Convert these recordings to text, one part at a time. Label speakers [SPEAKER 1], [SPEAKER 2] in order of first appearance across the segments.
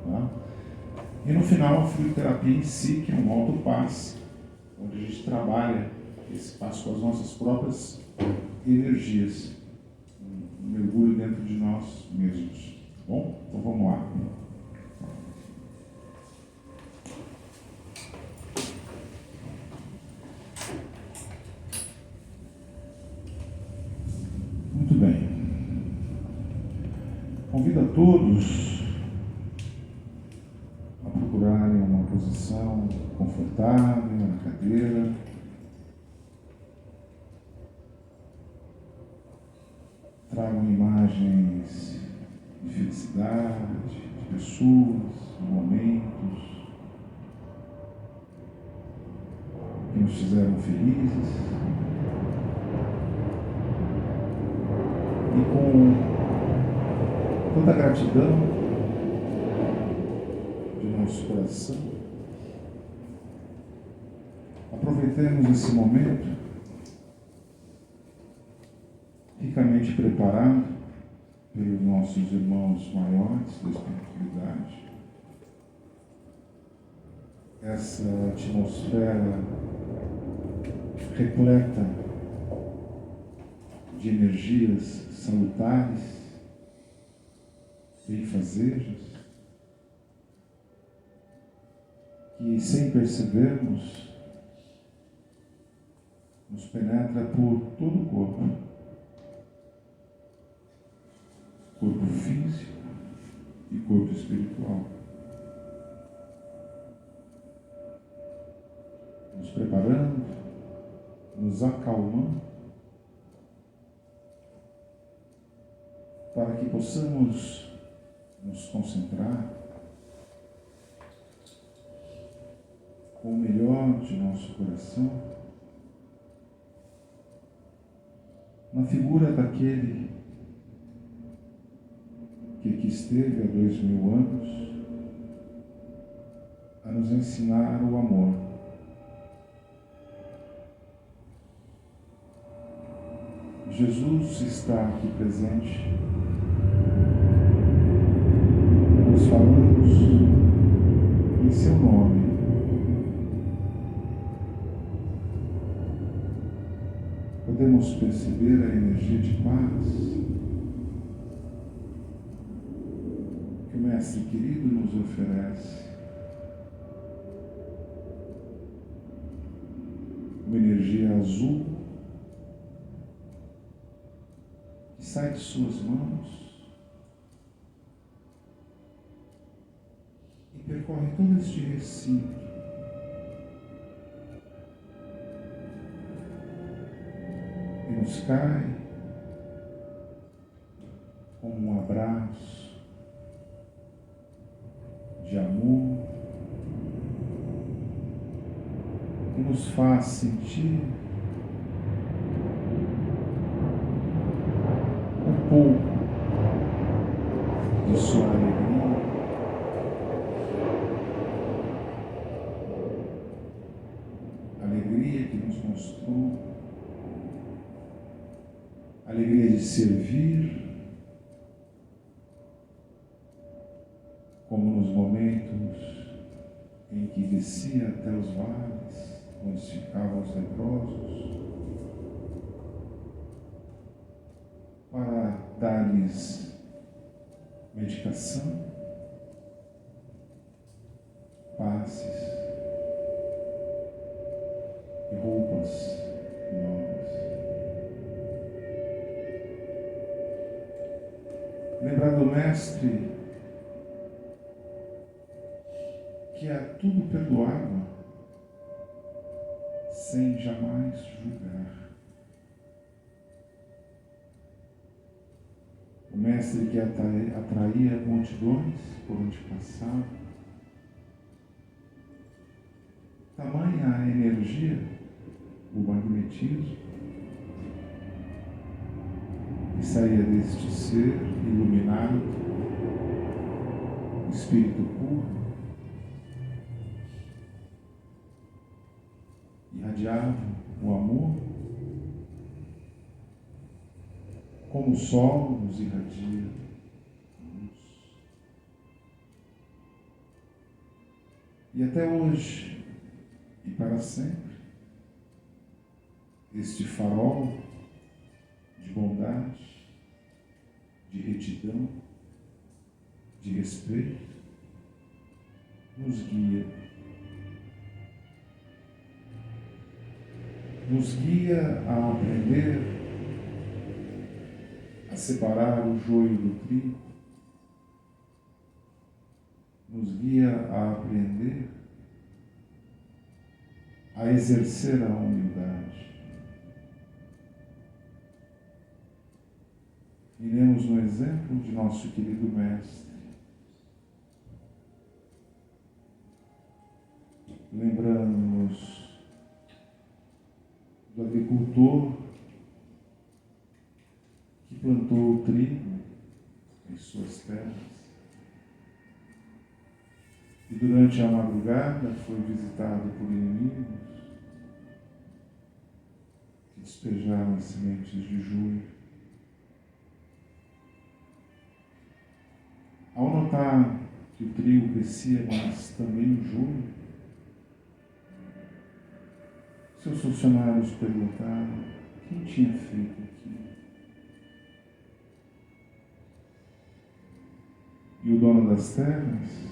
[SPEAKER 1] Tá? E no final, a fluidoterapia em si, que é um autopasse, onde a gente trabalha esse passo com as nossas próprias energias, um mergulho dentro de nós mesmos. Tá bom? Então vamos lá. Muito bem. Convido a todos a procurarem uma posição confortável na cadeira. Tragam imagens de felicidade, de pessoas, de momentos que nos fizeram felizes. E com toda a gratidão de nosso coração, aproveitemos esse momento ricamente preparado pelos nossos irmãos maiores da espiritualidade. Essa atmosfera repleta de energias salutares, benfazejas, que sem percebermos nos penetra por todo o corpo. Corpo físico e corpo espiritual. Nos preparando, nos acalmando, para que possamos nos concentrar com o melhor de nosso coração na figura daquele que aqui esteve há 2000 anos a nos ensinar o amor. Jesus está aqui presente. Nós falamos em seu nome. Podemos perceber a energia de paz que o Mestre querido nos oferece. Uma energia azul que sai de suas mãos e percorre todo este recinto. E nos cai como um abraço de amor, que nos faz sentir um pouco de sua alegria, alegria que nos mostrou, alegria de servir, como nos momentos em que descia até os vales, onde ficavam os leprosos, para dar-lhes medicação, passes e roupas novas. Lembrar do Mestre que é tudo perdoado, sem jamais julgar. O Mestre que atraía multidões por onde passava. Tamanha a energia, o magnetismo, que saía deste ser iluminado, espírito puro, irradiava o amor, como o sol nos irradia a luz. E até hoje, e para sempre, este farol de bondade, de retidão, de respeito, nos guia. Nos guia a aprender a separar o joio do trigo, nos guia a aprender a exercer a humildade. Iremos no exemplo de nosso querido Mestre, lembrando-nos do agricultor que plantou o trigo em suas terras e durante a madrugada foi visitado por inimigos que despejaram as sementes de joio. Ao notar que o trigo crescia, mas também o joio, seus funcionários perguntaram quem tinha feito aquilo. E o dono das terras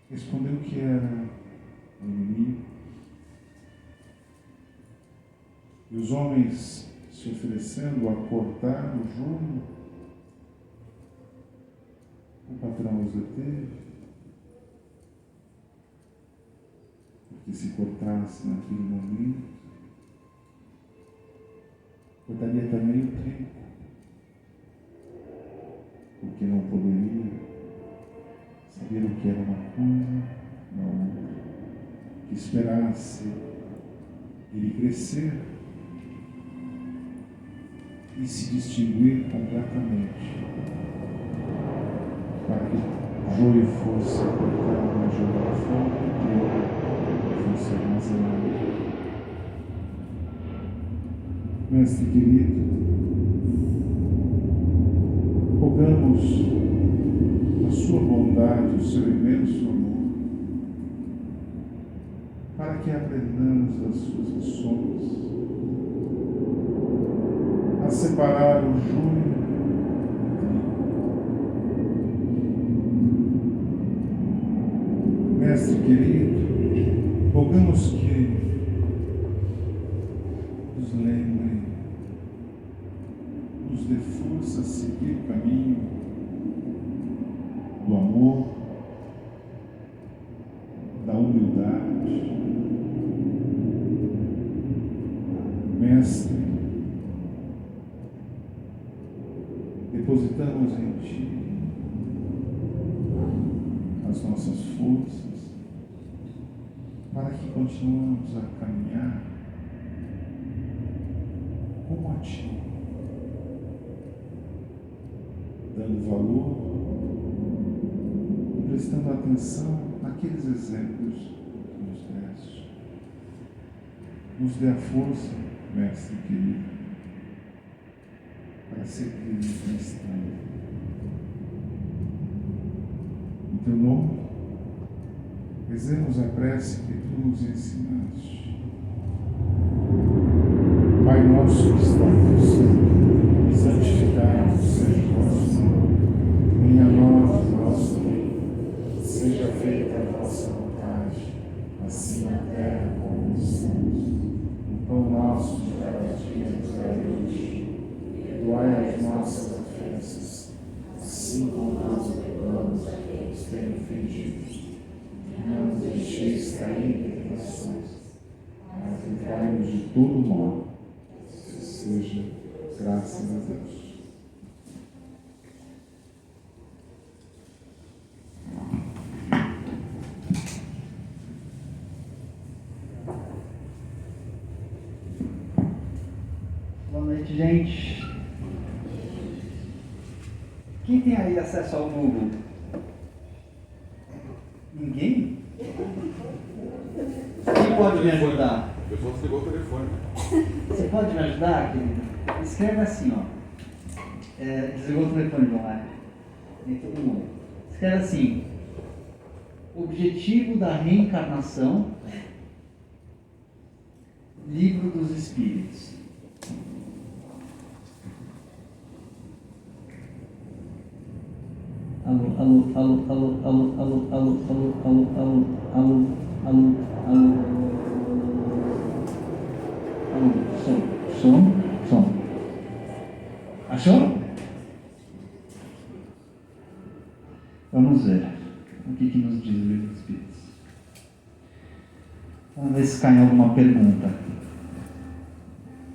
[SPEAKER 1] respondeu que era o inimigo. E os homens se oferecendo a cortar o joio, o patrão os deteve. Porque se cortasse naquele momento, cortaria também o trigo, porque não poderia saber o que era uma coisa, uma outra, que esperasse ele crescer e se distinguir completamente, para que o joio fosse cortado na jogada fora e o trigo fosse armazenado. Mestre querido, rogamos a sua bondade, o seu imenso amor, para que aprendamos das suas lições a separar o joio do trigo. Mestre querido, rogamos que nos lembre, nos dê força a seguir o caminho do amor, da humildade. Mestre, depositamos em Ti as nossas forças para que continuemos a caminhar como a Ti, dando valor e prestando atenção naqueles exemplos que nos deste. Nos dê a força, Mestre querido, para seguirmos nesse caminho. Em Teu nome, rezemos a prece que Tu nos ensinaste. Pai nosso que estás no céu, santificado seja o vosso nome. Venha a nós o vosso reino. Seja feita a vossa vontade, assim na terra como nos céus. O pão nosso de cada dia nos dai hoje. Perdoai as nossas ofensas, assim como nós perdoamos a quem nos tem ofendido. Não nos deixeis cair em tentações, mas livrai-nos de todo mal. Seja graças a Deus.
[SPEAKER 2] Boa noite, gente. Quem tem aí acesso ao Google? Ninguém? Quem pode me ajudar?
[SPEAKER 3] O pessoal desligou o telefone.
[SPEAKER 2] Você pode me ajudar, querido? Escreve assim, ó. Desligou o telefone, João Mário. Nem todo mundo. Escreve assim. Objetivo da reencarnação, Livro dos Espíritos. Alô, alô, alô, alô, alô, alô, alô, alô, alô, alô, alô, alô, alô, alô, som. Achou? Vamos ver o que nos diz o Livro dos Espíritos. Vamos ver se cai em alguma pergunta.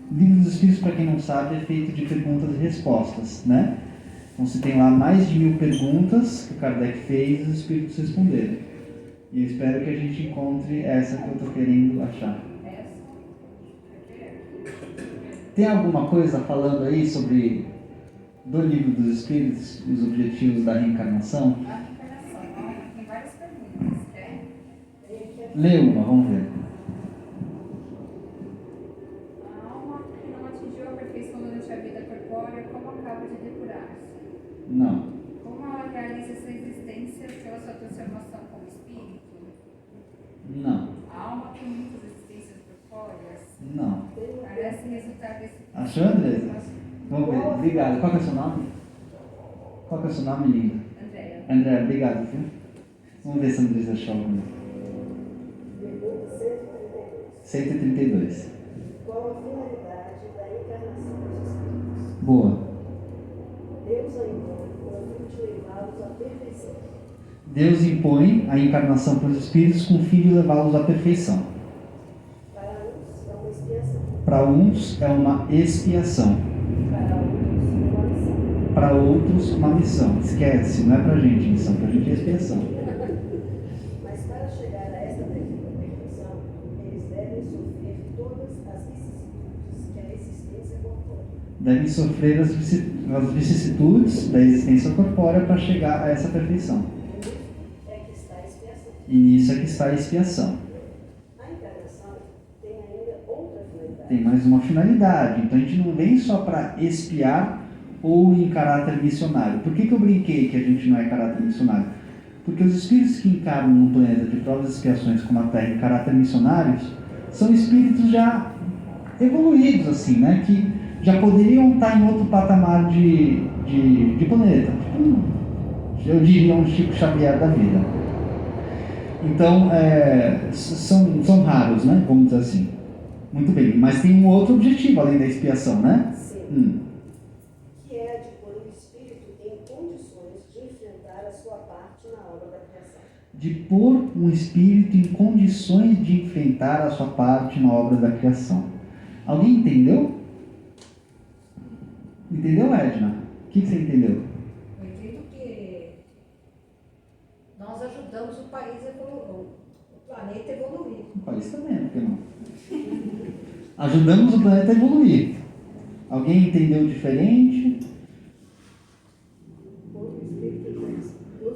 [SPEAKER 2] O Livro dos Espíritos, para quem não sabe, é feito de perguntas e respostas, né? Então, se tem lá mais de 1000 perguntas que o Kardec fez, os Espíritos responderam. E eu espero que a gente encontre essa que eu estou querendo achar. Tem alguma coisa falando aí sobre do Livro dos Espíritos, os objetivos da reencarnação?
[SPEAKER 3] A reencarnação, tem várias perguntas, né?
[SPEAKER 2] Lê uma, vamos ver.
[SPEAKER 3] A alma que não atingiu a perfeição durante a vida corpórea, como acaba de depurar-se?
[SPEAKER 2] Não.
[SPEAKER 3] Como ela realiza sua existência pela sua transformação como espírito?
[SPEAKER 2] Não.
[SPEAKER 3] A alma tem muitas existências corpóreas?
[SPEAKER 2] Não.
[SPEAKER 3] Parece resultar desse...
[SPEAKER 2] Achou, Andresa? Vamos ver. Obrigado. Qual que é o seu nome? Qual que é o seu nome, linda?
[SPEAKER 3] Andréia.
[SPEAKER 2] André, obrigado, viu? Vamos ver se a Andresa achou alguma. 132.
[SPEAKER 4] Qual a finalidade da encarnação dos espíritos?
[SPEAKER 2] Boa.
[SPEAKER 4] Deus a impõe com o fim de levá-los à perfeição.
[SPEAKER 2] Deus impõe a encarnação para os espíritos com o fim de levá-los à perfeição.
[SPEAKER 4] Para uns é uma expiação.
[SPEAKER 2] Para uns é uma expiação.
[SPEAKER 4] Para outros uma missão.
[SPEAKER 2] Para outros, uma missão. Esquece, não é para a gente missão, para a gente é expiação.
[SPEAKER 4] Mas para chegar a esta perfeição, eles devem sofrer todas as vicissitudes que a existência compõe.
[SPEAKER 2] Devem sofrer as vicissitudes da existência corpórea para chegar a essa perfeição.
[SPEAKER 4] É que está a expiação.
[SPEAKER 2] E nisso é que está a expiação.
[SPEAKER 4] A encarnação tem ainda outra finalidade.
[SPEAKER 2] Tem mais uma finalidade. Então a gente não vem só para expiar ou em caráter missionário. Por que eu brinquei que a gente não é caráter missionário? Porque os espíritos que encarnam no planeta de provas e expiações como a Terra em caráter missionários são espíritos já evoluídos, assim, né? Que já poderiam estar em outro patamar de planeta. Eu diria um Chico Xavier da vida. Então, são raros, né? Vamos dizer assim. Muito bem, mas tem um outro objetivo além da expiação, né?
[SPEAKER 4] Sim. Que é a de pôr o espírito em condições de enfrentar a sua parte na obra da criação.
[SPEAKER 2] De pôr um espírito em condições de enfrentar a sua parte na obra da criação. Alguém entendeu? Entendeu, Edna? O que você entendeu?
[SPEAKER 5] Eu entendo que nós ajudamos o país a evoluir, o planeta a evoluir.
[SPEAKER 2] O país também, por que não? Ajudamos o planeta a evoluir. Alguém entendeu diferente?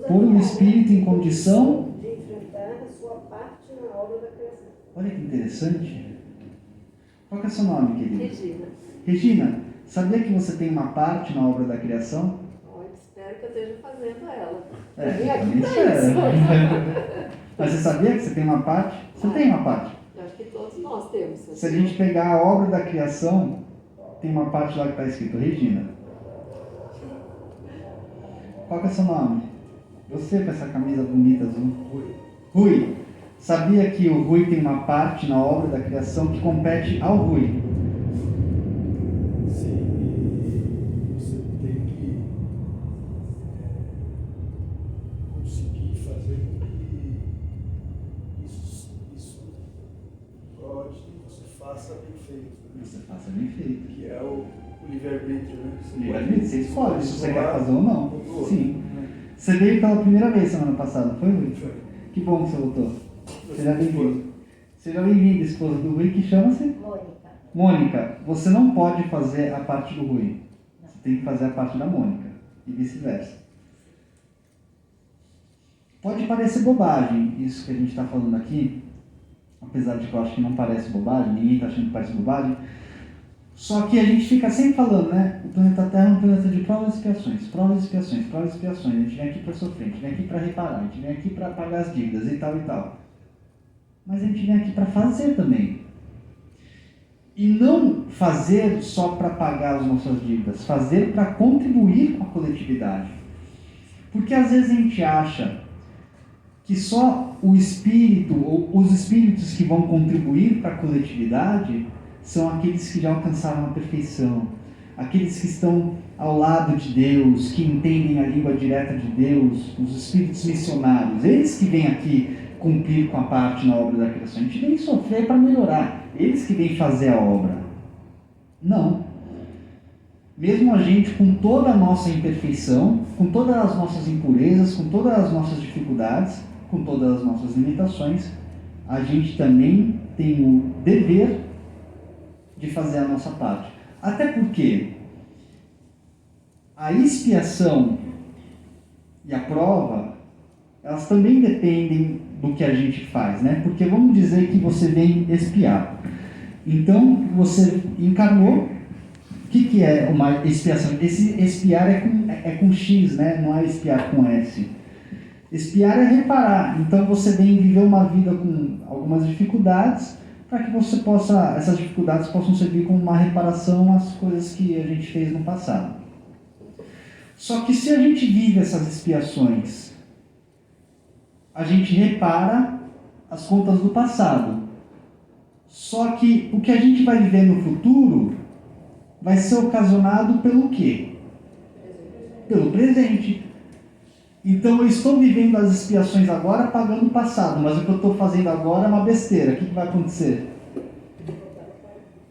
[SPEAKER 2] Pôr o espírito em condição
[SPEAKER 4] de enfrentar a sua parte na obra da criação.
[SPEAKER 2] Olha que interessante. Qual que é o seu nome, querida?
[SPEAKER 6] Regina,
[SPEAKER 2] Regina, sabia que você tem uma parte na obra da criação?
[SPEAKER 6] olha, espero que eu esteja fazendo ela.
[SPEAKER 2] É,
[SPEAKER 6] Vim
[SPEAKER 2] eu
[SPEAKER 6] aqui
[SPEAKER 2] também
[SPEAKER 6] pra
[SPEAKER 2] espero. Mas você sabia que você tem uma parte? Você tem uma parte.
[SPEAKER 6] Eu acho que todos nós temos.
[SPEAKER 2] Se a gente pegar a obra da criação, tem uma parte lá que está escrito Regina. Qual que é o seu nome? Você com essa camisa bonita azul. Rui. Sabia que o Rui tem uma parte na obra da criação que compete ao Rui?
[SPEAKER 7] Sim, e você tem que conseguir fazer com que isso pode você faça bem feito, né?
[SPEAKER 2] Você faça bem feito.
[SPEAKER 7] Que é o livre-arbítrio, né?
[SPEAKER 2] Você escolhe se você quer fazer ou não.
[SPEAKER 7] ou do outro,
[SPEAKER 2] Sim.
[SPEAKER 7] né?
[SPEAKER 2] Você veio pela primeira vez semana passada, foi, Rui?
[SPEAKER 7] Foi.
[SPEAKER 2] Que bom que você voltou. Seja bem-vindo. Seja bem-vindo, esposa do Rui, que chama-se?
[SPEAKER 5] Mônica.
[SPEAKER 2] Mônica. Você não pode fazer a parte do Rui. Você tem que fazer a parte da Mônica. E vice-versa. Pode parecer bobagem isso que a gente está falando aqui, apesar de que eu acho que não parece bobagem, ninguém está achando que parece bobagem. Só que a gente fica sempre falando, né? O planeta Terra é um planeta de provas e expiações, provas e expiações, provas e expiações. A gente vem aqui para sofrer, a gente vem aqui para reparar, a gente vem aqui para pagar as dívidas e tal e tal. Mas a gente vem aqui para fazer também. E não fazer só para pagar as nossas dívidas, fazer para contribuir com a coletividade. Porque às vezes a gente acha que só o espírito, ou os espíritos que vão contribuir para a coletividade, são aqueles que já alcançaram a perfeição, aqueles que estão ao lado de Deus, que entendem a língua direta de Deus, os espíritos missionários, eles que vêm aqui cumprir com a parte na obra da criação. A gente vem sofrer para melhorar, eles que vêm fazer a obra. Não. Mesmo a gente com toda a nossa imperfeição, com todas as nossas impurezas, com todas as nossas dificuldades, com todas as nossas limitações, a gente também tem o dever de fazer a nossa parte. Até porque a expiação e a prova, elas também dependem do que a gente faz, né? Porque vamos dizer que você vem expiar. Então, você encarnou. O que é uma expiação? Esse expiar é com X, né? Não é expiar com S. Expiar é reparar. Então, você vem viver uma vida com algumas dificuldades, para que você possa, essas dificuldades possam servir como uma reparação às coisas que a gente fez no passado. Só que se a gente vive essas expiações, a gente repara as contas do passado. Só que o que a gente vai viver no futuro vai ser ocasionado pelo quê? Pelo presente. Então eu estou vivendo as expiações agora pagando o passado, mas o que eu estou fazendo agora é uma besteira. O que vai acontecer?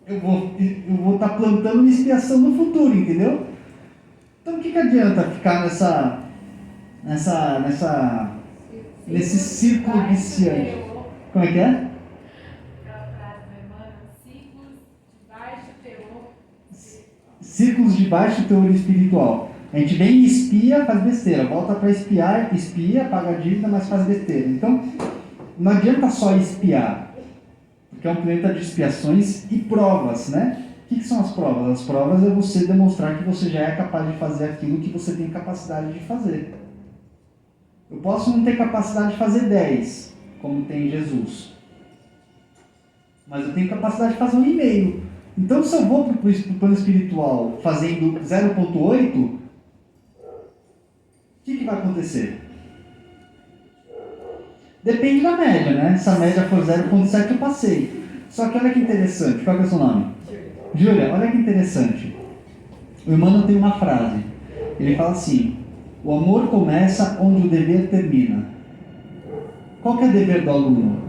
[SPEAKER 2] Eu vou estar plantando uma expiação no futuro, entendeu? Então o que adianta ficar nesse círculo viciante? Como é que é? Círculos de baixo teor espiritual. A gente vem e espia, faz besteira. Volta para espiar, espia, paga dívida, mas faz besteira. Então, não adianta só espiar. Porque é um planeta de expiações e provas, né? O que são as provas? As provas é você demonstrar que você já é capaz de fazer aquilo que você tem capacidade de fazer. Eu posso não ter capacidade de fazer 10, como tem Jesus. Mas eu tenho capacidade de fazer 1,5. Então, se eu vou para o plano espiritual fazendo 0,8, o que vai acontecer? Depende da média, né? Se a média for 0,7, eu passei. Só que olha que interessante. Qual é o seu nome? Júlia, olha que interessante. O Emmanuel tem uma frase. Ele fala assim: o amor começa onde o dever termina. Qual que é o dever do aluno?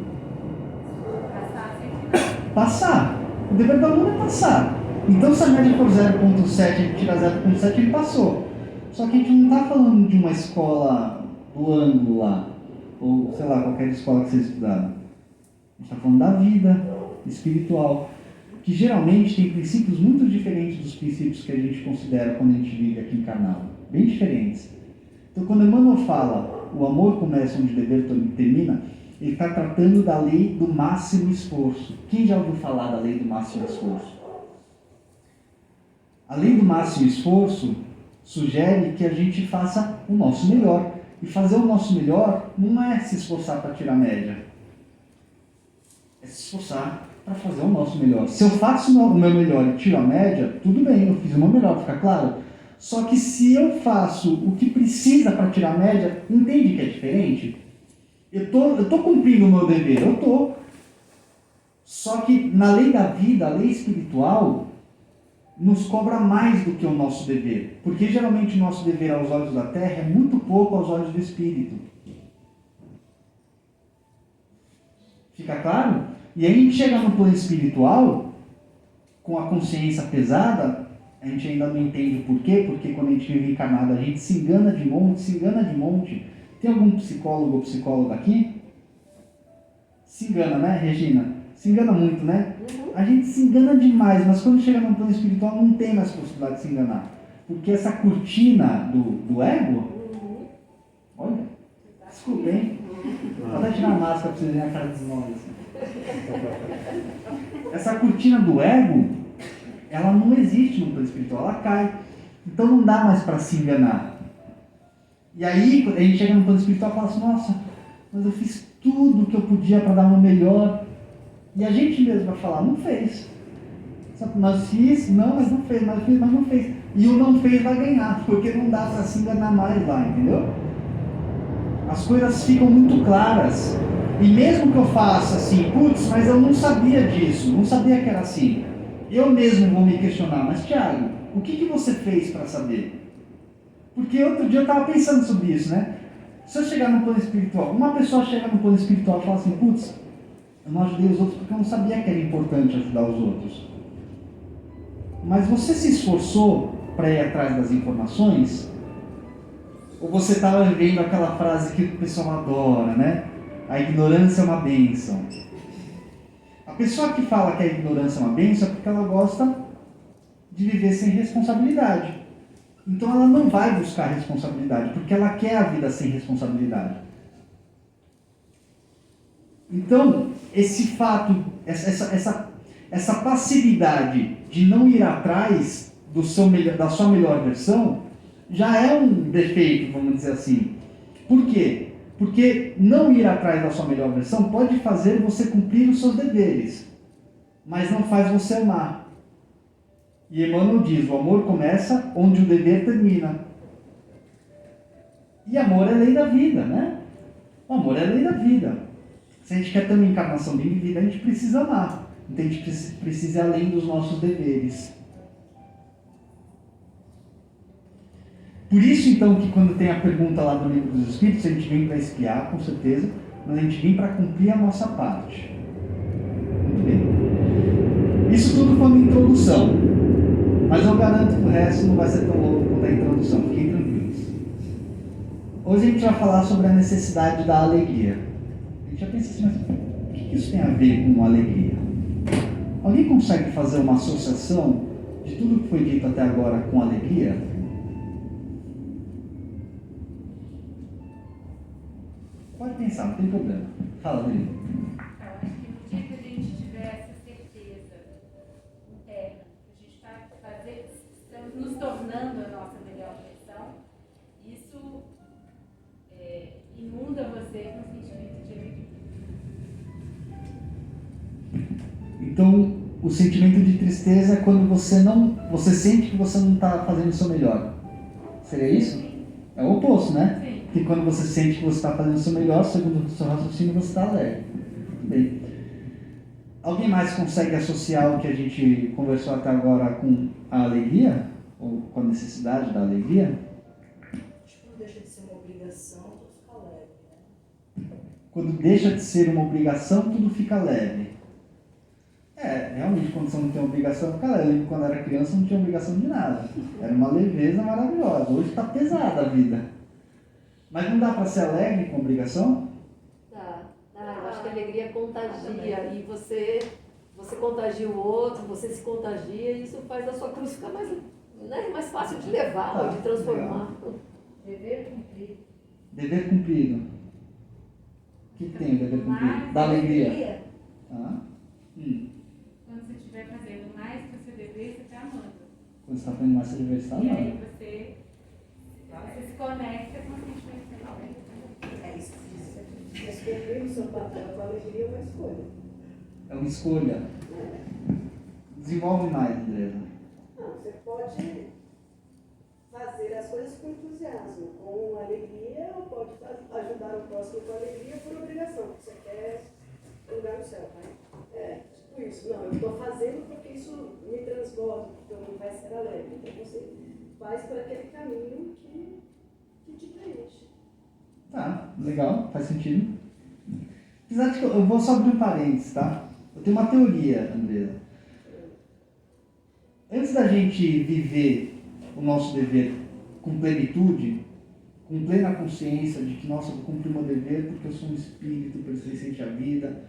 [SPEAKER 2] Passar. O dever do aluno é passar. Então, se a média for 0,7 e ele tira 0,7, ele passou. Só que a gente não está falando de uma escola do ângulo lá, ou sei lá, qualquer escola que vocês estudaram. A gente está falando da vida espiritual, que geralmente tem princípios muito diferentes dos princípios que a gente considera quando a gente vive aqui encarnado. Bem diferentes. Então, quando Emmanuel fala o amor começa onde o dever termina, ele está tratando da lei do máximo esforço. Quem já ouviu falar da lei do máximo esforço? A lei do máximo esforço sugere que a gente faça o nosso melhor. E fazer o nosso melhor não é se esforçar para tirar a média. É se esforçar para fazer o nosso melhor. Se eu faço o meu melhor e tiro a média, tudo bem, eu fiz o meu melhor, fica claro? Só que se eu faço o que precisa para tirar a média, entende que é diferente? Eu tô cumprindo o meu dever, eu tô. Só que na lei da vida, a lei espiritual, nos cobra mais do que o nosso dever. Porque geralmente o nosso dever aos olhos da terra é muito pouco aos olhos do espírito. Fica claro? E aí a gente chega no plano espiritual, com a consciência pesada, a gente ainda não entende o porquê, porque quando a gente vive encarnado a gente se engana de monte. Tem algum psicólogo ou psicóloga aqui? Se engana, né, Regina? Se engana muito, né? A gente se engana demais, mas quando chega no plano espiritual não tem mais possibilidade de se enganar. Porque essa cortina do ego, olha, desculpa, hein? Pode tirar a máscara para vocês verem a cara dos nomes. Essa cortina do ego, ela não existe no plano espiritual, ela cai. Então não dá mais para se enganar. E aí, quando a gente chega no plano espiritual e fala assim, nossa, mas eu fiz tudo que eu podia para dar uma melhor. E a gente mesmo vai falar, não fez. Mas fiz, não, mas não fez, mas fiz, mas não fez. E o não fez vai ganhar, porque não dá para se enganar mais lá, entendeu? As coisas ficam muito claras. E mesmo que eu faça assim, putz, mas eu não sabia disso, não sabia que era assim. Eu mesmo vou me questionar, mas Thiago, o que você fez para saber? Porque outro dia eu estava pensando sobre isso, né? Se eu chegar no plano espiritual, uma pessoa chega no plano espiritual e fala assim, putz, eu não ajudei os outros porque eu não sabia que era importante ajudar os outros. Mas você se esforçou para ir atrás das informações? Ou você estava vendo aquela frase que o pessoal adora, né? A ignorância é uma bênção. A pessoa que fala que a ignorância é uma bênção é porque ela gosta de viver sem responsabilidade. Então ela não vai buscar responsabilidade, porque ela quer a vida sem responsabilidade. Então, esse fato, essa passividade de não ir atrás da sua melhor versão, já é um defeito, vamos dizer assim. Por quê? Porque não ir atrás da sua melhor versão pode fazer você cumprir os seus deveres, mas não faz você amar. E Emmanuel diz, o amor começa onde o dever termina. E amor é lei da vida, né? O amor é lei da vida. Se a gente quer ter uma encarnação bem vivida, a gente precisa amar. Então a gente precisa ir além dos nossos deveres. Por isso, então, que quando tem a pergunta lá do Livro dos Espíritos, a gente vem para espiar, com certeza, mas a gente vem para cumprir a nossa parte. Muito bem. Isso tudo foi uma introdução. Mas eu garanto que o resto não vai ser tão longo quanto a introdução. Fiquem tranquilos. Hoje a gente vai falar sobre a necessidade da alegria. A gente já pensa assim, mas o que isso tem a ver com alegria? Alguém consegue fazer uma associação de tudo que foi dito até agora com alegria? Pode pensar, não tem problema. Fala, Dani.
[SPEAKER 3] Então, acho que no dia que a gente tiver essa certeza interna, que a gente estamos nos tornando a nossa melhor versão, isso inunda você com um sentimento de alegria.
[SPEAKER 2] Então, o sentimento de tristeza é quando você sente que você não está fazendo o seu melhor. Seria isso? É o oposto, né?
[SPEAKER 3] Sim.
[SPEAKER 2] Que quando você sente que você está fazendo o seu melhor, segundo o seu raciocínio, você está alegre. Muito bem. Alguém mais consegue associar o que a gente conversou até agora com a alegria? Ou com a necessidade da alegria?
[SPEAKER 4] Acho que não deixa de ser uma obrigação, tudo fica leve, né?
[SPEAKER 2] Quando deixa de ser uma obrigação, tudo fica leve. Realmente, quando você não tem obrigação, fica leve. Eu lembro quando era criança, não tinha obrigação de nada. Era uma leveza maravilhosa. Hoje está pesada a vida. Mas não dá para ser alegre com obrigação?
[SPEAKER 6] Dá. Eu acho que a alegria contagia e você contagia o outro, você se contagia e isso faz a sua cruz ficar mais fácil de levar ou de transformar.
[SPEAKER 5] Dever cumprido.
[SPEAKER 2] Dever cumprido. O que tem o dever cumprido? Da alegria. Tá?
[SPEAKER 3] Quando você estiver fazendo mais que o seu dever, você está amando.
[SPEAKER 2] Quando você está fazendo mais seu dever, você está
[SPEAKER 3] E aí
[SPEAKER 2] amando.
[SPEAKER 3] você se conecta com o sentimento de alegria.
[SPEAKER 4] É isso. Mas cumprir o seu papel com alegria é uma escolha.
[SPEAKER 2] É uma escolha. Desenvolve mais, Andresa.
[SPEAKER 4] Não, você pode fazer as coisas com entusiasmo, com alegria, ou pode ajudar o próximo com alegria por obrigação, porque você quer um lugar no céu, né? Tipo isso. Não, eu estou fazendo porque isso me transborda, porque me vai ser alegre. Então você faz por aquele caminho que te preenche.
[SPEAKER 2] Tá, legal, faz sentido. Apesar de que eu vou só abrir um parênteses, tá? Eu tenho uma teoria, Andresa. Antes da gente viver o nosso dever com plenitude, com plena consciência de que, nossa, eu vou cumprir meu dever porque eu sou um espírito pertencente à vida,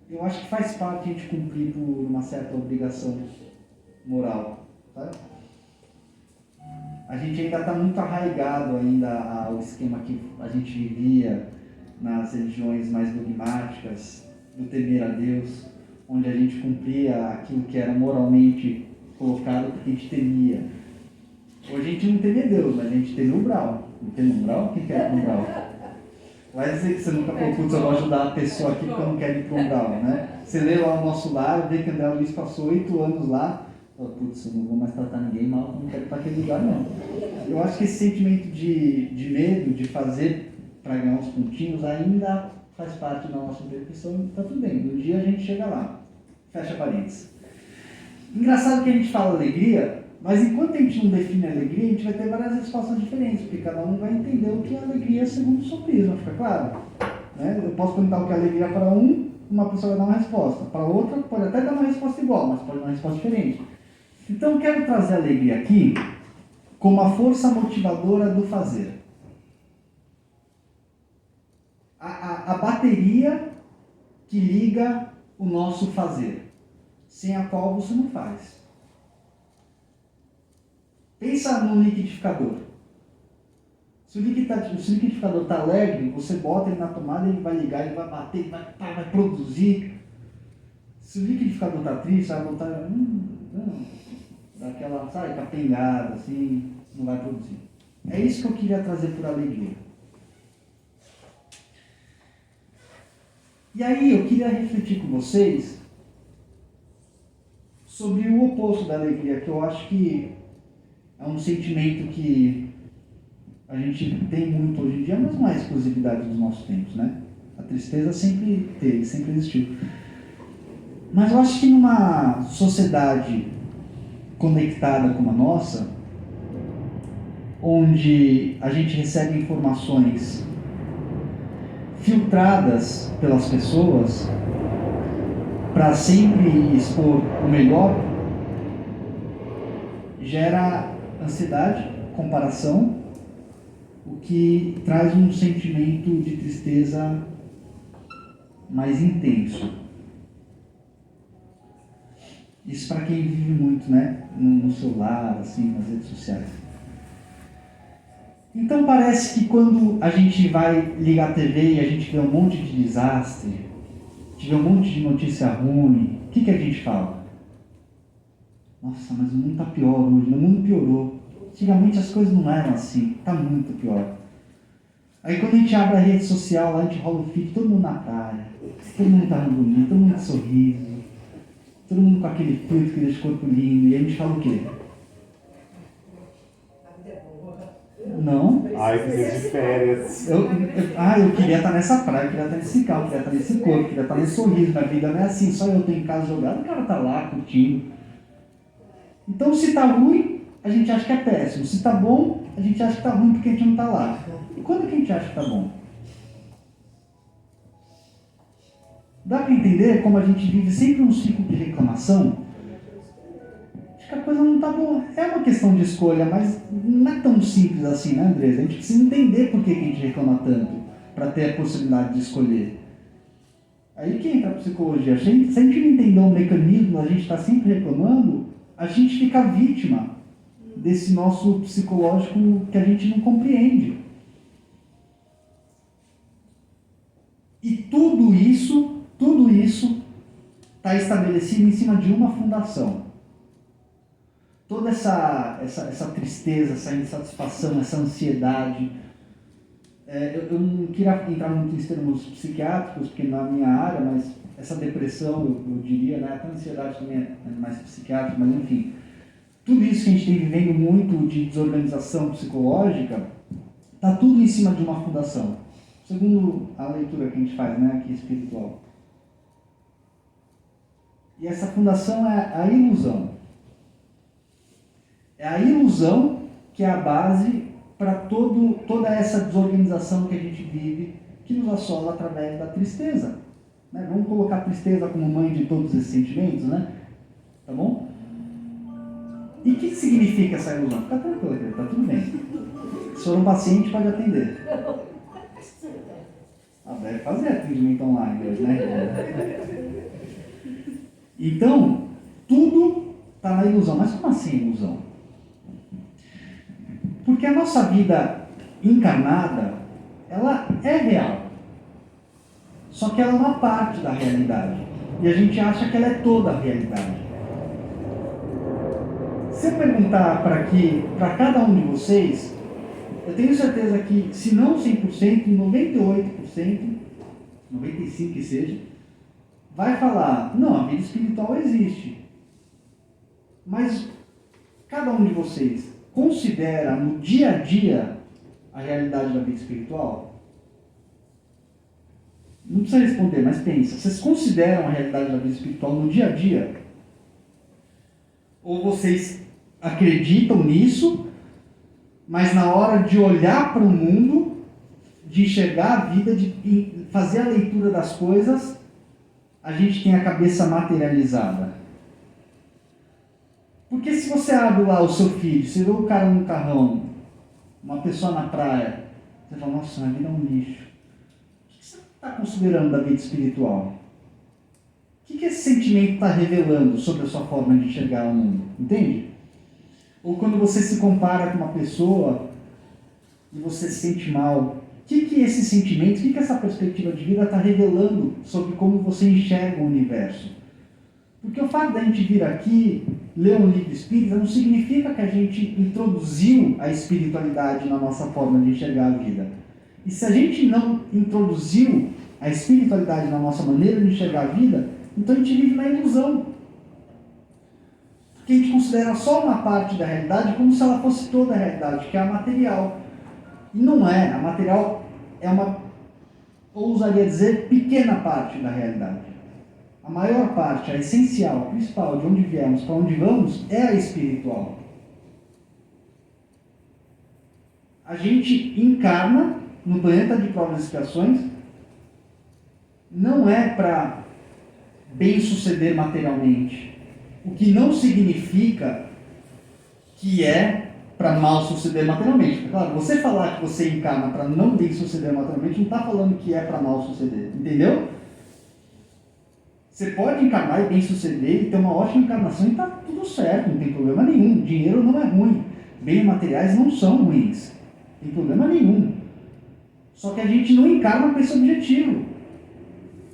[SPEAKER 2] eu acho que faz parte a gente cumprir por uma certa obrigação moral, sabe? A gente ainda está muito arraigado ainda ao esquema que a gente vivia nas religiões mais dogmáticas, do temer a Deus, onde a gente cumpria aquilo que era moralmente colocado porque a gente temia. Hoje a gente não temia Deus, mas a gente temia o Brau. Não temia o Brau? Quem quer ir pro Brau? Vai dizer que você nunca falou, putz, eu vou ajudar a pessoa aqui porque eu não quero ir pro Brau, né? Você lê lá o Nosso Lar, vê que André Luiz passou 8 anos lá, fala, putz, eu não vou mais tratar ninguém mal, não quero ir para aquele lugar não. Eu acho que esse sentimento de medo, de fazer para ganhar uns pontinhos, ainda faz parte da nossa imperfeição e está tudo bem. Um dia a gente chega lá. Fecha parênteses. Engraçado que a gente fala alegria, mas enquanto a gente não define alegria, a gente vai ter várias respostas diferentes, porque cada um vai entender o que é alegria segundo o seu prisma, fica claro? Né? Eu posso perguntar o que é alegria para uma pessoa vai dar uma resposta. Para outra, pode até dar uma resposta igual, mas pode dar uma resposta diferente. Então, eu quero trazer a alegria aqui como a força motivadora do fazer. A bateria que liga o nosso fazer, sem a qual você não faz. Pensa no liquidificador. Se o liquidificador está alegre, você bota ele na tomada, ele vai ligar, ele vai bater, ele vai produzir. Se o liquidificador está triste, vai botar daquela, sabe, capengada, assim, não vai produzir. É isso que eu queria trazer por alegria. E aí eu queria refletir com vocês sobre o oposto da alegria, que eu acho que é um sentimento que a gente tem muito hoje em dia, mas não é exclusividade dos nossos tempos, né? A tristeza sempre teve, sempre existiu. Mas eu acho que numa sociedade conectada como a nossa, onde a gente recebe informações filtradas pelas pessoas para sempre expor o melhor, gera ansiedade, comparação, o que traz um sentimento de tristeza mais intenso. Isso para quem vive muito, né, no celular, assim, nas redes sociais. Então parece que quando a gente vai ligar a TV e a gente vê um monte de desastre, vê um monte de notícia ruim, o que a gente fala? Nossa, mas o mundo está pior hoje, o mundo piorou. Antigamente as coisas não eram assim, está muito pior. Aí quando a gente abre a rede social, lá a gente rola o feed, todo mundo na praia, todo mundo está bonito, todo mundo com sorriso, todo mundo com aquele filtro que deixa o corpo lindo, e a gente fala o quê? Não.
[SPEAKER 8] Ai, que dia de férias.
[SPEAKER 2] Eu queria estar nessa praia, eu queria estar nesse carro, eu queria estar nesse corpo, eu queria estar nesse sorriso. Minha vida não é assim, só eu tenho em casa jogado, o cara tá lá curtindo. Então, se tá ruim, a gente acha que é péssimo. Se tá bom, a gente acha que tá ruim porque a gente não tá lá. E quando que a gente acha que tá bom? Dá para entender como a gente vive sempre um ciclo de reclamação? Acho que a coisa não tá boa. É uma questão de escolha, mas não é tão simples assim, né, Andresa? A gente precisa entender por que a gente reclama tanto, para ter a possibilidade de escolher. Aí que entra a psicologia. Se a gente não entender o mecanismo, a gente está sempre reclamando, a gente fica vítima desse nosso psicológico que a gente não compreende. E tudo isso está estabelecido em cima de uma fundação. Toda essa tristeza, essa insatisfação, essa ansiedade. Eu não queria entrar muito em termos psiquiátricos, porque não é a minha área, mas essa depressão, eu diria, né, até a ansiedade também é mais psiquiátrica, mas enfim. Tudo isso que a gente tem vivendo muito de desorganização psicológica, está tudo em cima de uma fundação. Segundo a leitura que a gente faz, né, aqui espiritual. E essa fundação é a ilusão. É a ilusão que é a base para toda essa desorganização que a gente vive, que nos assola através da tristeza. Né? Vamos colocar a tristeza como mãe de todos esses sentimentos, né? Tá bom? E o que significa essa ilusão? Fica tranquilo, querido, tá tudo bem. Se for um paciente, pode atender. Deve fazer atendimento online hoje, né? Então, tudo está na ilusão. Mas como assim ilusão? Porque a nossa vida encarnada, ela é real. Só que ela é uma parte da realidade. E a gente acha que ela é toda a realidade. Se eu perguntar para cada um de vocês, eu tenho certeza que, se não 100%, 98%, 95% que seja, vai falar, não, a vida espiritual existe. Mas cada um de vocês considera no dia a dia a realidade da vida espiritual? Não precisa responder, mas pensa. Vocês consideram a realidade da vida espiritual no dia a dia? Ou vocês acreditam nisso, mas na hora de olhar para o mundo, de enxergar a vida, de fazer a leitura das coisas, a gente tem a cabeça materializada? Porque se você abre lá o seu feed, você vê o cara no carrão, uma pessoa na praia, você fala, nossa, minha vida é um lixo. O que você está considerando da vida espiritual? O que esse sentimento está revelando sobre a sua forma de enxergar o mundo? Entende? Ou quando você se compara com uma pessoa e você se sente mal, o que esse sentimento, o que essa perspectiva de vida está revelando sobre como você enxerga o universo? Porque o fato da gente vir aqui, ler um livro espírita, não significa que a gente introduziu a espiritualidade na nossa forma de enxergar a vida. E se a gente não introduziu a espiritualidade na nossa maneira de enxergar a vida, então a gente vive na ilusão. Porque a gente considera só uma parte da realidade como se ela fosse toda a realidade, que é a material. E não é. A material é uma, ousaria dizer, pequena parte da realidade. A maior parte, a essencial, a principal, de onde viemos para onde vamos, é a espiritual. A gente encarna no planeta de provas e expiações, não é para bem suceder materialmente, o que não significa que é para mal suceder materialmente. Claro, você falar que você encarna para não bem suceder materialmente, não está falando que é para mal suceder, entendeu? Você pode encarnar e bem suceder e ter uma ótima encarnação e está tudo certo, não tem problema nenhum. Dinheiro não é ruim, bens materiais não são ruins, não tem problema nenhum. Só que a gente não encarna com esse objetivo.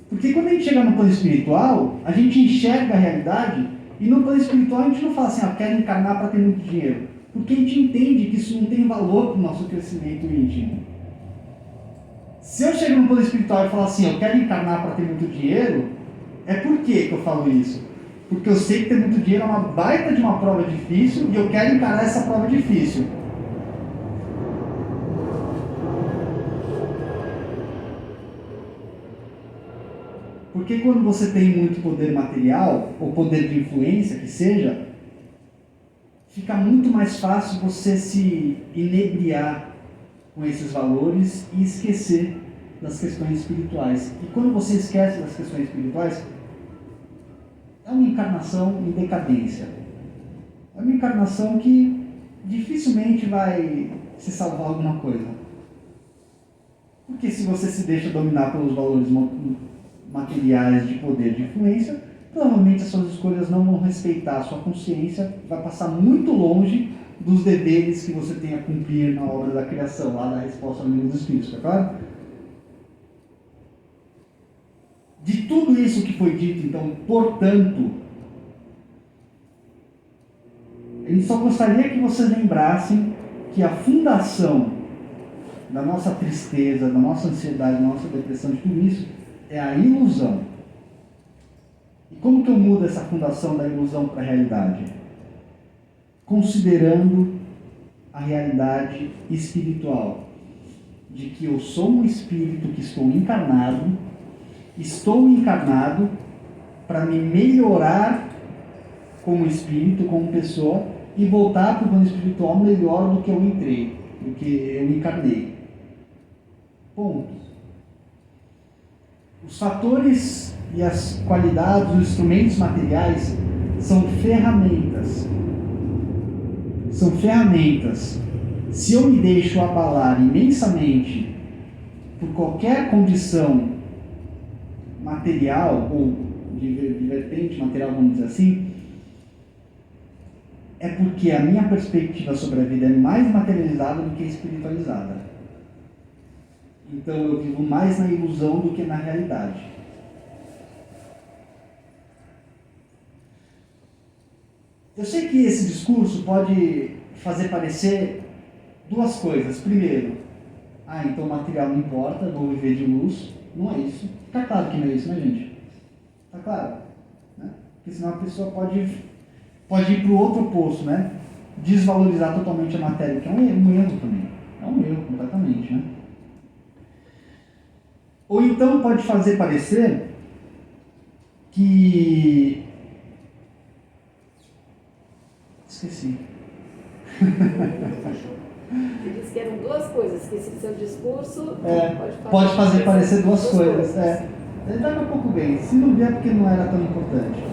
[SPEAKER 2] Porque quando a gente chega no plano espiritual, a gente enxerga a realidade e no plano espiritual a gente não fala assim, eu quero encarnar para ter muito dinheiro. Porque a gente entende que isso não tem valor para o nosso crescimento íntimo. Se eu chego no plano espiritual e falo assim, eu quero encarnar para ter muito dinheiro, é por que eu falo isso? Porque eu sei que ter muito dinheiro é uma baita de uma prova difícil e eu quero encarar essa prova difícil. Porque quando você tem muito poder material, ou poder de influência, que seja, fica muito mais fácil você se inebriar com esses valores e esquecer das questões espirituais. E quando você esquece das questões espirituais, é uma encarnação em decadência. É uma encarnação que dificilmente vai se salvar alguma coisa. Porque se você se deixa dominar pelos valores materiais de poder de influência, provavelmente as suas escolhas não vão respeitar a sua consciência, vai passar muito longe dos deveres que você tem a cumprir na obra da criação, lá da resposta ao livro dos Espíritos, tá claro? De tudo isso que foi dito, então, portanto, a gente só gostaria que vocês lembrassem que a fundação da nossa tristeza, da nossa ansiedade, da nossa depressão, de tudo isso, é a ilusão. E como que eu mudo essa fundação da ilusão para a realidade? Considerando a realidade espiritual, de que eu sou um espírito que estou encarnado para me melhorar como espírito, como pessoa, e voltar para o plano espiritual melhor do que eu entrei, do que eu encarnei. Ponto. Os fatores e as qualidades, os instrumentos materiais são ferramentas. São ferramentas. Se eu me deixo abalar imensamente por qualquer condição material, ou de vertente material, vamos dizer assim, é porque a minha perspectiva sobre a vida é mais materializada do que espiritualizada. Então eu vivo mais na ilusão do que na realidade. Eu sei que esse discurso pode fazer parecer duas coisas. Primeiro, então o material não importa, eu vou viver de luz. Não é isso. Tá claro que não é isso, né, gente? Tá claro? Né? Porque senão a pessoa pode ir para o outro oposto, né? Desvalorizar totalmente a matéria, que é um erro também. É um erro completamente, né? Ou então pode fazer parecer que... Esqueci.
[SPEAKER 6] Você disse que eram duas coisas, que esse seu discurso
[SPEAKER 2] pode fazer parecer duas coisas. Daqui a pouco bem, se não vier porque não era tão importante.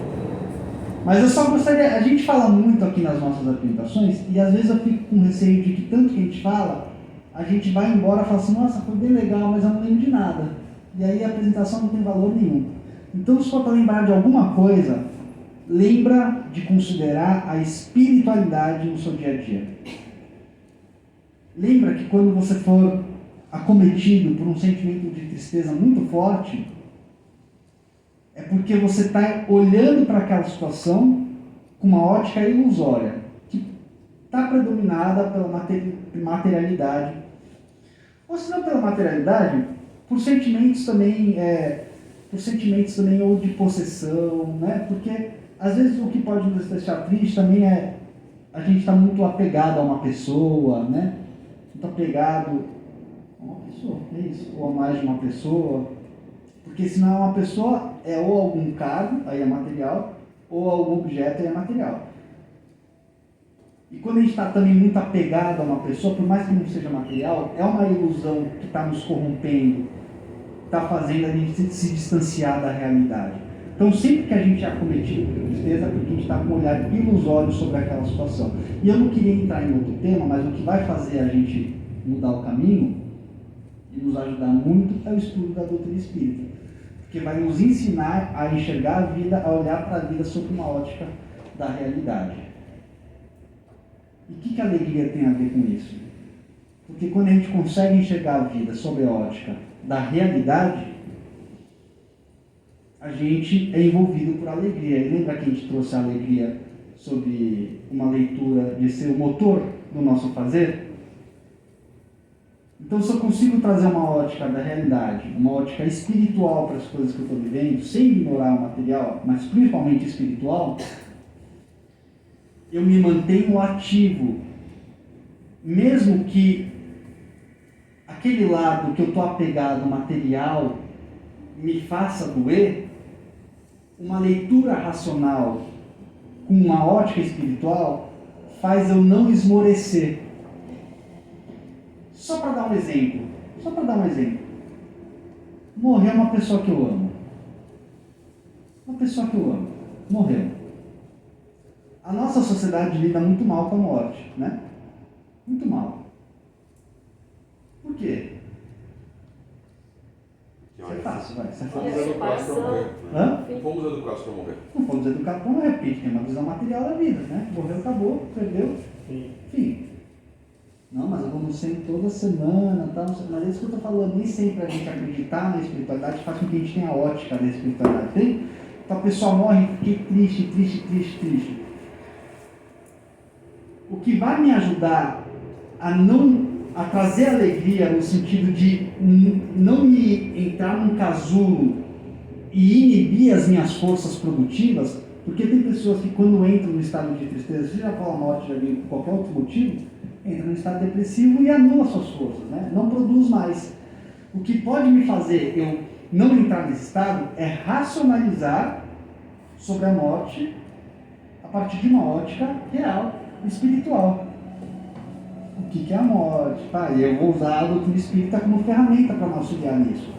[SPEAKER 2] Mas eu só gostaria, a gente fala muito aqui nas nossas apresentações, e às vezes eu fico com receio de que tanto que a gente fala, a gente vai embora e fala assim, nossa, foi bem legal, mas eu não lembro de nada. E aí a apresentação não tem valor nenhum. Então, se for para lembrar de alguma coisa, lembra de considerar a espiritualidade no seu dia a dia. Lembra que quando você for acometido por um sentimento de tristeza muito forte, é porque você está olhando para aquela situação com uma ótica ilusória, que está predominada pela materialidade. Ou se não pela materialidade, por sentimentos também ou de possessão, né? Porque às vezes o que pode nos deixar triste também é a gente está muito apegado a uma pessoa, né? Muito apegado a uma pessoa, é isso, ou a mais de uma pessoa, porque senão é uma pessoa, é ou algum cargo, aí é material, ou algum objeto, aí é material. E quando a gente está também muito apegado a uma pessoa, por mais que não seja material, é uma ilusão que está nos corrompendo, está fazendo a gente se distanciar da realidade. Então, sempre que a gente é acometido por tristeza, é porque a gente está com um olhar ilusório sobre aquela situação. E eu não queria entrar em outro tema, mas o que vai fazer a gente mudar o caminho e nos ajudar muito é o estudo da doutrina espírita. Porque vai nos ensinar a enxergar a vida, a olhar para a vida sob uma ótica da realidade. E o que a alegria tem a ver com isso? Porque quando a gente consegue enxergar a vida sob a ótica da realidade, a gente é envolvido por alegria. E lembra que a gente trouxe a alegria sobre uma leitura de ser o motor do nosso fazer? Então, se eu consigo trazer uma ótica da realidade, uma ótica espiritual para as coisas que eu estou vivendo, sem ignorar o material, mas principalmente espiritual, eu me mantenho ativo, mesmo que aquele lado que eu estou apegado ao material me faça doer. Uma leitura racional com uma ótica espiritual faz eu não esmorecer. Só para dar um exemplo, morreu uma pessoa que eu amo. Morreu. A nossa sociedade lida muito mal com a morte, né? Muito mal. Por quê? Isso é fácil, vai. Isso é
[SPEAKER 9] Fomos
[SPEAKER 2] fácil.
[SPEAKER 9] educados para morrer.
[SPEAKER 2] Hã?
[SPEAKER 9] Fomos educados para morrer.
[SPEAKER 2] Não fomos educados para morrer, porque a gente tem uma visão material da vida, né? Morreu, acabou, perdeu, fim. Não, mas eu vou no centro toda semana, tá? Mas é isso que eu estou falando, nem sempre a gente acreditar na espiritualidade faz com que a gente tenha a ótica da espiritualidade. Então a pessoa morre, fiquei triste. O que vai me ajudar a trazer alegria no sentido de não me entrar num casulo e inibir as minhas forças produtivas, porque tem pessoas que quando entram no estado de tristeza, seja pela morte de alguém por qualquer outro motivo, entra no estado depressivo e anula suas forças, né? Não produz mais. O que pode me fazer eu não entrar nesse estado é racionalizar sobre a morte a partir de uma ótica real, espiritual. O que é a morte? Eu vou usar a doutrina espírita como ferramenta para me auxiliar nisso.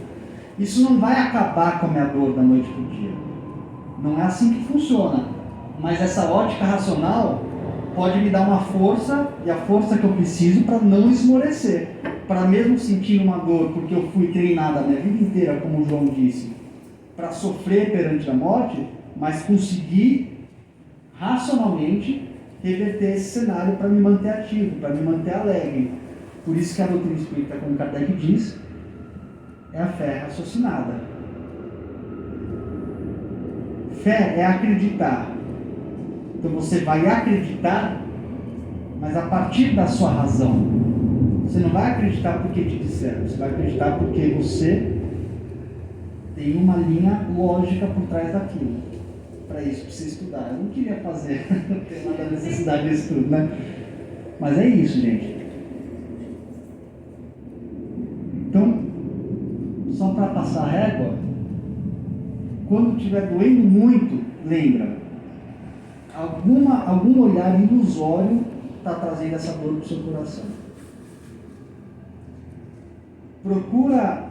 [SPEAKER 2] Isso não vai acabar com a minha dor da noite para o dia. Não é assim que funciona. Mas essa ótica racional pode me dar uma força, e a força que eu preciso para não esmorecer. Para mesmo sentir uma dor, porque eu fui treinado a minha vida inteira, como o João disse, para sofrer perante a morte, mas conseguir racionalmente reverter esse cenário para me manter ativo, para me manter alegre. Por isso que a doutrina espírita, como Kardec diz, é a fé raciocinada. Fé é acreditar Então você vai acreditar, mas a partir da sua razão. Você não vai acreditar porque te disseram, você vai acreditar porque você tem uma linha lógica por trás daquilo. Para isso precisa estudar. Eu não queria fazer, não tem nada de necessidade de estudo, né? Mas é isso, gente. Então, só para passar a régua, quando estiver doendo muito, lembra, algum olhar ilusório está trazendo essa dor para o seu coração. Procura,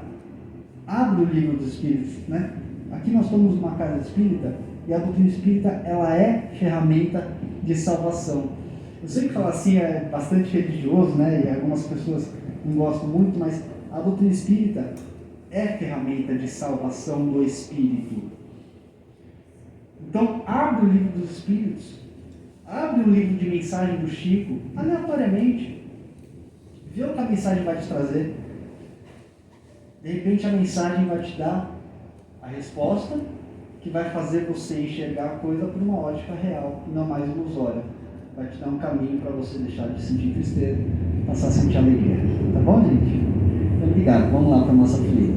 [SPEAKER 2] abre o livro dos Espíritos, né? Aqui nós estamos numa casa espírita e a doutrina espírita, ela é ferramenta de salvação. Eu sei que falar assim é bastante religioso, né? E algumas pessoas não gostam muito, mas a doutrina espírita é ferramenta de salvação do espírito. Então, abre o livro dos Espíritos, abre o livro de mensagem do Chico, aleatoriamente, vê o que a mensagem vai te trazer. De repente a mensagem vai te dar a resposta que vai fazer você enxergar a coisa por uma ótica real e não mais ilusória. Vai te dar um caminho para você deixar de sentir tristeza e passar a sentir alegria. Tá bom, gente? Então, obrigado. Vamos lá para a nossa filha.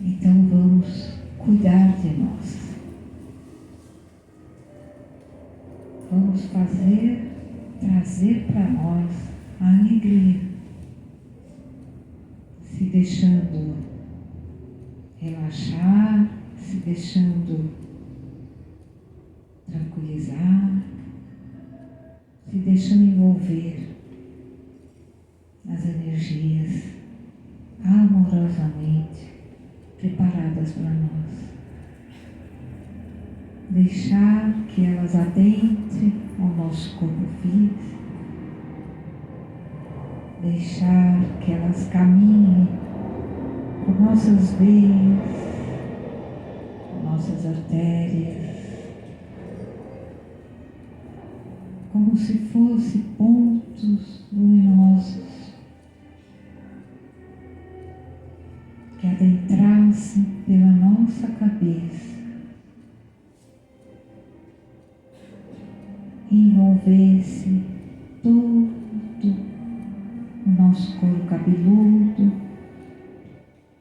[SPEAKER 9] Então vamos cuidar de nós. Vamos trazer para nós a alegria, se deixando relaxar, se deixando tranquilizar, se deixando envolver nas energias amorosamente preparadas para nós. Deixar que elas adentrem ao nosso corpo físico, deixar que elas caminhem por nossas veias, por nossas artérias, como se fossem pontos luminosos que adentrassem pela nossa cabeça, envolvesse todo o nosso couro cabeludo,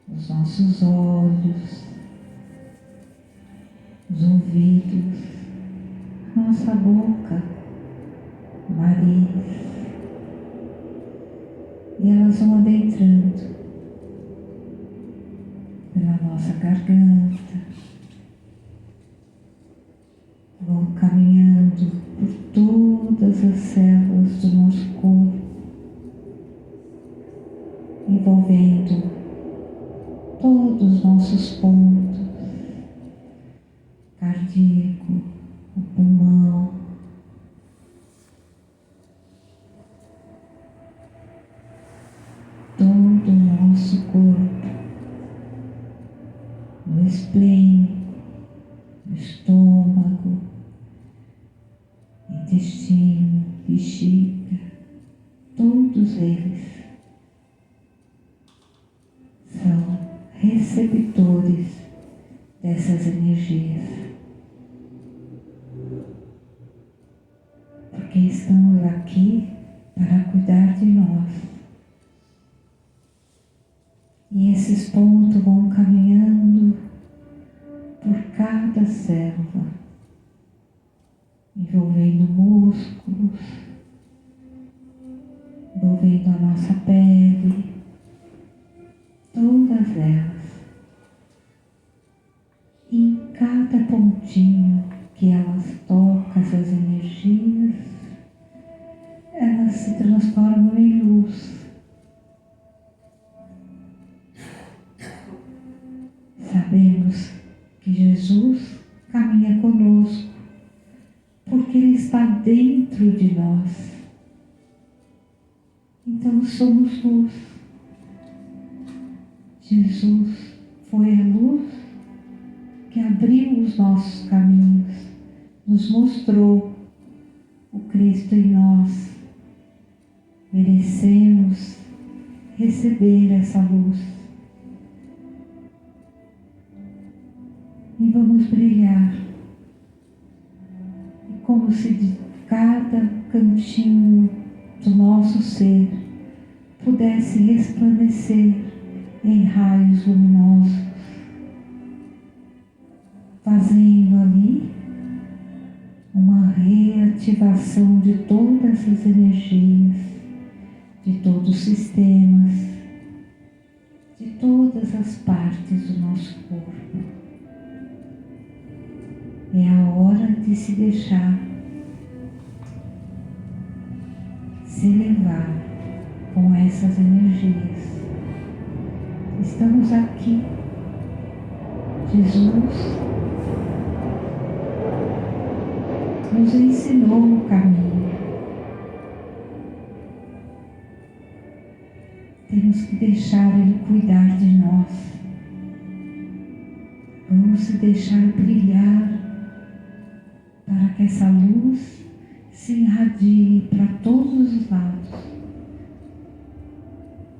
[SPEAKER 9] os nossos olhos, os ouvidos, nossa boca, nariz, e elas vão adentrando pela nossa garganta, vão caminhando por todas as células do nosso corpo, envolvendo todos os nossos pontos, cardíaco, o pulmão, todo o nosso corpo, no esplênico, no estômago, intestino, bexiga, todos eles são receptores dessas energias, porque estamos aqui para cuidar de nós. E esses pontos vão caminhando por cada célula, envolvendo músculos, envolvendo a nossa pele, todas elas. E em cada pontinho que elas tocam, essas energias, elas se transformam em luz. Sabemos que Jesus caminha conosco por porque Ele está dentro de nós. Então somos luz. Jesus foi a luz que abriu os nossos caminhos, nos mostrou o Cristo em nós. Merecemos receber essa luz. E vamos brilhar. E como se de cada cantinho do nosso ser pudesse resplandecer em raios luminosos, fazendo ali uma reativação de todas as energias, de todos os sistemas, de todas as partes do nosso corpo. É a hora de se deixar se levar com essas energias. Estamos aqui. Jesus nos ensinou o caminho. Temos que deixar Ele cuidar de nós. Vamos se deixar brilhar para que essa luz se irradie para todos os lados.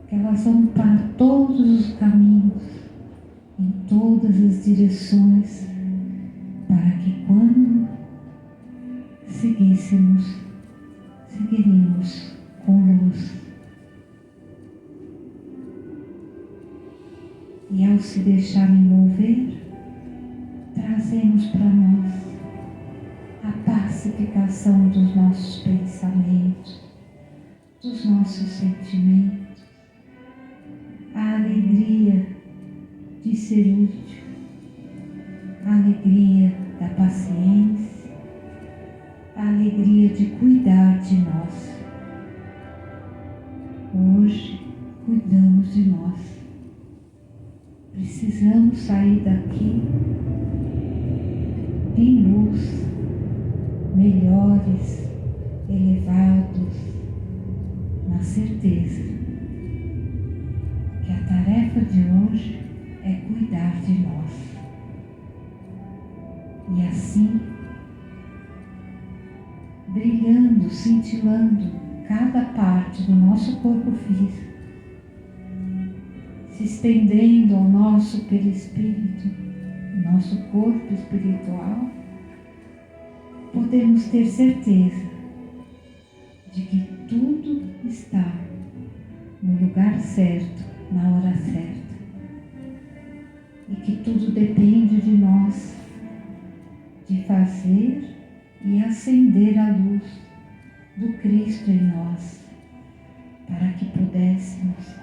[SPEAKER 9] Que elas vão para todos os caminhos, em todas as direções, para que quando seguiríamos com luz. E ao se deixar envolver, trazemos para nós a pacificação dos nossos pensamentos, dos nossos sentimentos, a alegria de ser útil, a alegria da paciência, a alegria de cuidar de nós. Hoje cuidamos de nós. Precisamos sair daqui em luz, melhores, elevados, na certeza que a tarefa de hoje é cuidar de nós. E assim, brilhando, cintilando cada parte do nosso corpo físico, se estendendo ao nosso perispírito, nosso corpo espiritual, podemos ter certeza de que tudo está no lugar certo, na hora certa, e que tudo depende de nós, de fazer e acender a luz do Cristo em nós, para que pudéssemos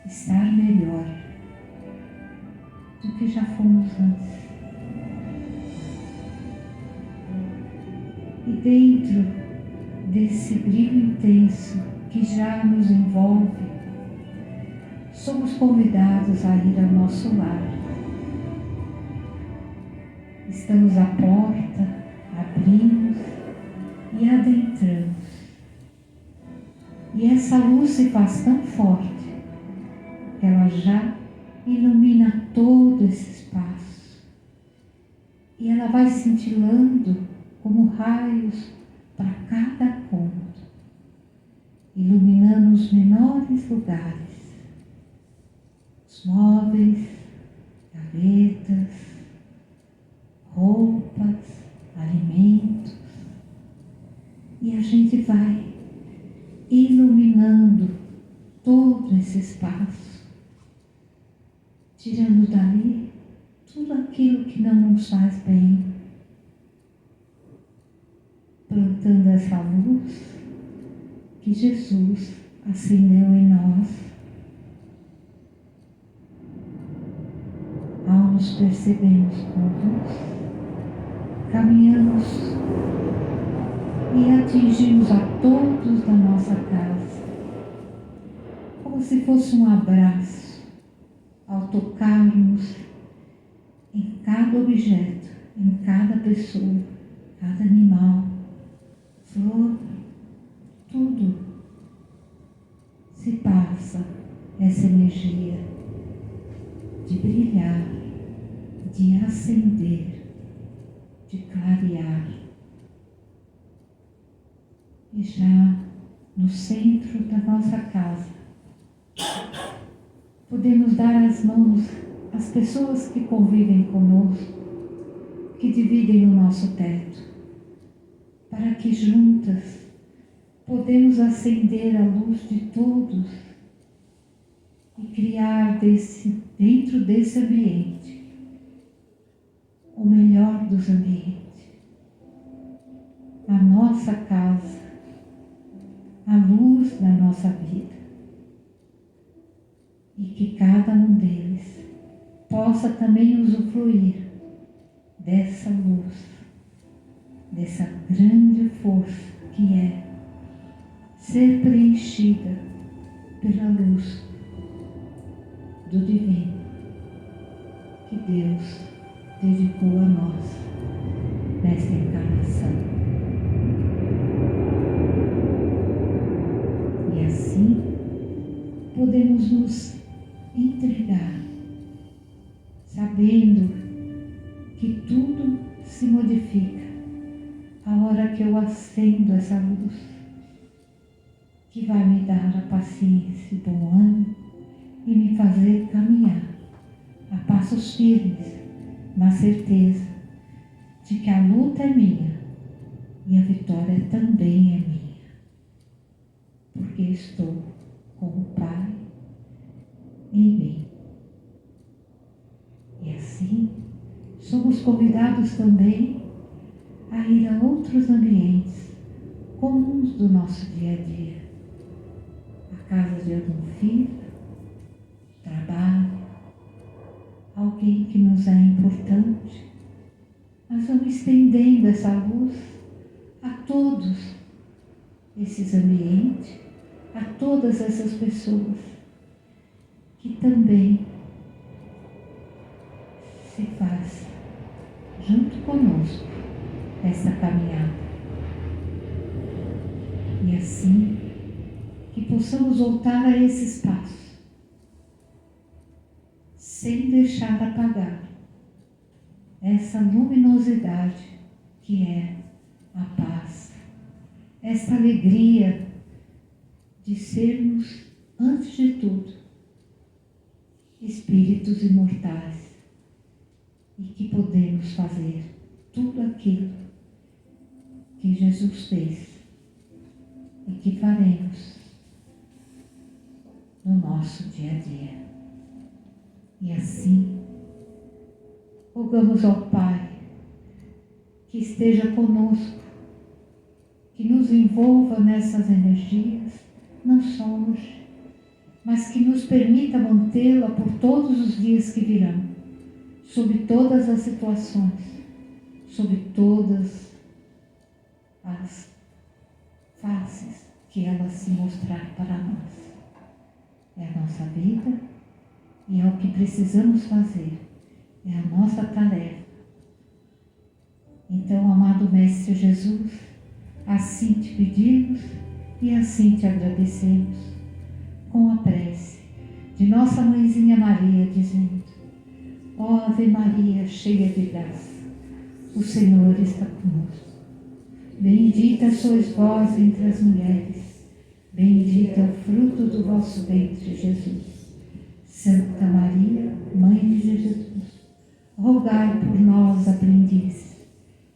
[SPEAKER 9] estar melhor do que já fomos antes. E dentro desse brilho intenso que já nos envolve, somos convidados a ir ao nosso lar. Estamos à porta, abrimos e adentramos. E essa luz se faz tão forte que ela já ilumina todo esse espaço. E ela vai cintilando como raios para cada cômodo, iluminando os menores lugares, os móveis, gavetas, roupas, alimentos. E a gente vai iluminando todo esse espaço, tirando dali tudo aquilo que não nos faz bem, plantando essa luz que Jesus acendeu em nós. Ao nos percebermos com luz, caminhamos e atingimos a todos da nossa casa, como se fosse um abraço, ao tocarmos em cada objeto, em cada pessoa, cada animal, flor, tudo se passa essa energia de brilhar, de acender, de clarear. E já no centro da nossa casa, podemos dar as mãos às pessoas que convivem conosco, que dividem o nosso teto, para que juntas podemos acender a luz de todos e criar dentro desse ambiente o melhor dos ambientes, a nossa casa, a luz da nossa vida, e que cada um deles possa também usufruir dessa luz, dessa grande força que é ser preenchida pela luz do divino que Deus dedicou a nós nesta encarnação. E assim podemos nos entregar, sabendo que tudo se modifica a hora que eu acendo essa luz, que vai me dar a paciência e bom ânimo e me fazer caminhar a passos firmes, na certeza de que a luta é minha e a vitória também é minha, porque estou com o Pai em mim. E assim, somos convidados também a ir a outros ambientes comuns do nosso dia a dia. A casa de algum filho, trabalho, alguém que nos é importante. Nós vamos estendendo essa luz a todos esses ambientes, a todas essas pessoas que também se faz junto conosco essa caminhada. E assim que possamos voltar a esse espaço sem deixar apagar essa luminosidade que é a paz, essa alegria de sermos, antes de tudo, espíritos imortais e que podemos fazer tudo aquilo que Jesus fez e que faremos no nosso dia a dia. E assim, rogamos ao Pai que esteja conosco, que nos envolva nessas energias, não só hoje, mas que nos permita mantê-la por todos os dias que virão, sob todas as situações, sob todas as faces que ela se mostrar para nós. É a nossa vida e é o que precisamos fazer, é a nossa tarefa. Então, amado Mestre Jesus, assim te pedimos e assim te agradecemos, com a prece de nossa Mãezinha Maria, dizendo: ó Ave Maria, cheia de graça, o Senhor está conosco. Bendita sois vós entre as mulheres, bendito é o fruto do vosso ventre, Jesus. Santa Maria, Mãe de Jesus, rogai por nós, aprendizes,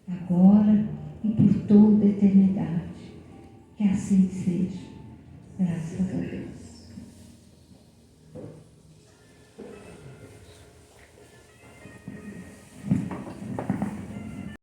[SPEAKER 9] agora e por toda a eternidade. Que assim seja. Graças a Deus.